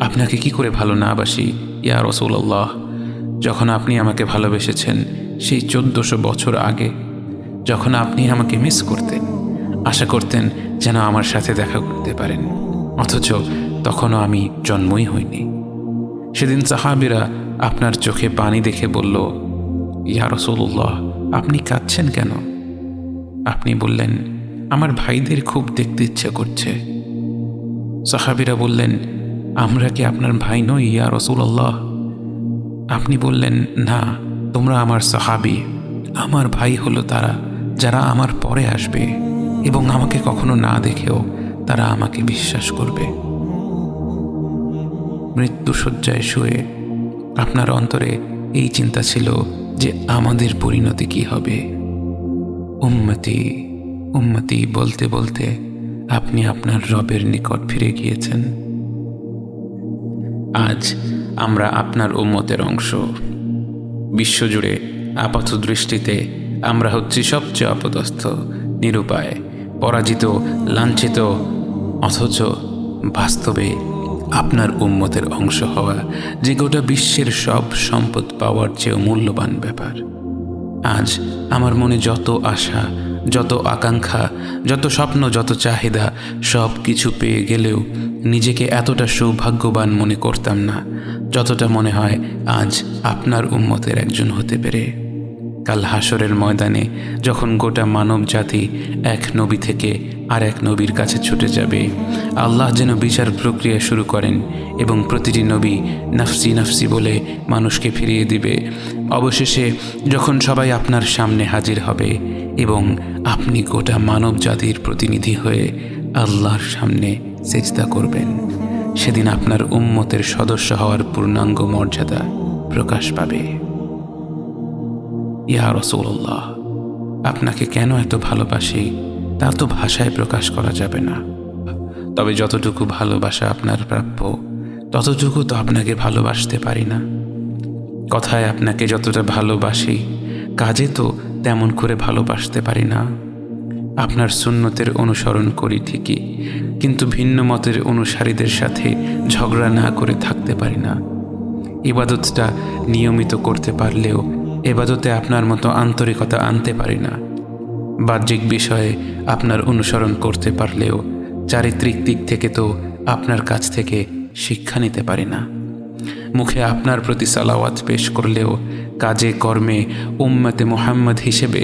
আপনাকে কি করে ভালো না বাসি ইয়া রাসূলুল্লাহ। যখন আপনি আমাকে ভালোবেসেছেন সেই 1400 বছর আগে, যখন আপনি আমাকে মিস করতেন, আশা করতেন যেন আমার সাথে দেখা করতে পারেন, অথচ তখনও আমি জন্মই হইনি। সেদিন সাহাবীরা আপনার চোখে পানি দেখে বলল, ইয়া রাসূলুল্লাহ, আপনি কাঁদছেন কেন? আপনি বললেন, আমার ভাইদের খুব দেখতে ইচ্ছা করছে। সাহাবীরা বললেন, আমরা কি আপনার ভাই নই ইয়া রাসূলুল্লাহ? আপনি বললেন, না, তোমরা আমার সাহাবী। আমার ভাই হলো তারা যারা আমার পরে আসবে এবং আমাকে কখনো না দেখেও তারা আমাকে বিশ্বাস করবে। মৃত্যুশয্যায় শুয়ে আপনার অন্তরে এই চিন্তা ছিল যে আমাদের পরিণতি কি হবে। উম্মতি উম্মতি বলতে বলতে আপনি আপনার রবের নিকট ফিরে গিয়েছেন। আজ আমরা আপনার উম্মতের অংশ। বিশ্বজুড়ে আপাত দৃষ্টিতে আমরা হচ্ছি সবচেয়ে অপদস্থ, নিরুপায়, পরাজিত, লাঞ্ছিত, অথচ বাস্তবে আপনার উম্মতের অংশ হওয়া যে গোটা বিশ্বের সব সম্পদ পাওয়ার চেয়েও মূল্যবান ব্যাপার। আজ আমার মনে যত আশা, যত আকাঙ্ক্ষা, যত স্বপ্ন, যত চাহিদা, সব কিছু পেয়ে গেলেও নিজেকে এতটা সৌভাগ্যবান মনে করতাম না যতটা মনে হয় আজ আপনার উম্মতের একজন হতে পেরে। কাল হাসরের ময়দানে যখন গোটা মানব জাতি এক নবী থেকে আর এক নবীর কাছে ছুটে যাবে, আল্লাহ যেন বিচার প্রক্রিয়া শুরু করেন এবং প্রতিটি নবী নাফসি নাফসি বলে মানুষকে ফিরিয়ে দিবে। অবশেষে যখন সবাই আপনার সামনে হাজির হবে এবং আপনি গোটা মানব জাতির প্রতিনিধি হয়ে আল্লাহর সামনে সেজদা করবেন, সেদিন আপনার উম্মতের সদস্য হওয়ার পূর্ণাঙ্গ মর্যাদা প্রকাশ পাবে। ইয়া রাসূলুল্লাহ, আপনাকে কেন এত ভালোবাসি তার তো ভাষায় প্রকাশ করা যাবে না। তবে যতটুকু ভালোবাসা আপনার প্রাপ্য ততটুকু তো আপনাকে ভালোবাসতে পারি না। কথায় আপনাকে যতটা ভালোবাসি কাজে তো তেমন করে ভালোবাসতে পারি না। আপনার সুন্নতের অনুসরণ করি ঠিকই, কিন্তু ভিন্ন মতের অনুসারীদের সাথে ঝগড়া না করে থাকতে পারি না। ইবাদতটা নিয়মিত করতে পারলেও এবাদতে আপনার মতো আন্তরিকতা আনতে পারি না। বাহ্যিক বিষয়ে আপনার অনুসরণ করতে পারলেও চারিত্রিক দিক থেকে তো আপনার কাছ থেকে শিক্ষা নিতে পারি না। মুখে আপনার প্রতি সালাওয়াত পেশ করলেও কাজে কর্মে উম্মতে মুহাম্মদ হিসেবে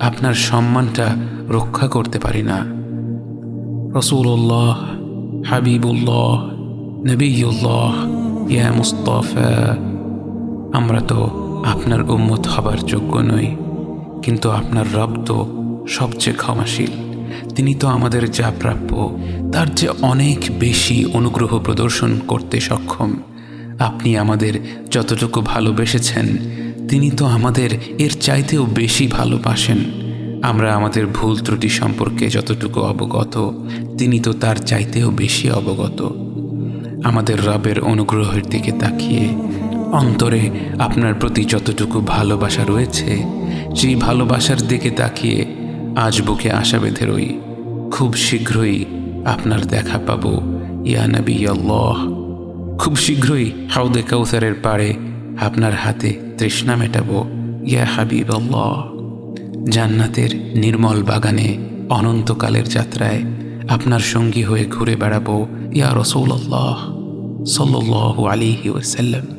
আপনার সম্মানটা রক্ষা করতে পারি না। রাসূলুল্লাহ, হাবিবুল্লাহ, নবিয়ুল্লাহ, ইয়া মুস্তাফা, আমরা তো আপনার উম্মত হবার যোগ্য নই, কিন্তু আপনার রব তো সবচেয়ে ক্ষমাশীল। তিনি তো আমাদের যা প্রাপ্য তার চেয়ে অনেক বেশি অনুগ্রহ প্রদর্শন করতে সক্ষম। আপনি আমাদের যতটুকু ভালোবেসেছেন তিনি তো আমাদের এর চাইতেও বেশি ভালোবাসেন। আমরা আমাদের ভুল ত্রুটি সম্পর্কে যতটুকু অবগত তিনি তো তার চাইতেও বেশি অবগত। আমাদের রবের অনুগ্রহের দিকে তাকিয়ে অন্তরে আপনার প্রতি যতটুকু ভালোবাসা রয়েছে সেই ভালোবাসার দিকে তাকিয়ে আজ বুকে আশা বেঁধে রই, খুব শীঘ্রই আপনার দেখা পাবো ইয়া নবী আল্লাহ। খুব শীঘ্রই হাউদে কাউসারের পাড়ে আপনার হাতে তৃষ্ণা মেটাবো ইয়া হাবিব আল্লাহ। জান্নাতের নির্মল বাগানে অনন্তকালের যাত্রায় আপনার সঙ্গী হয়ে ঘুরে বেড়াবো ইয়া রাসূলুল্লাহ সাল্লাল্লাহু আলাইহি ওয়াসাল্লাম।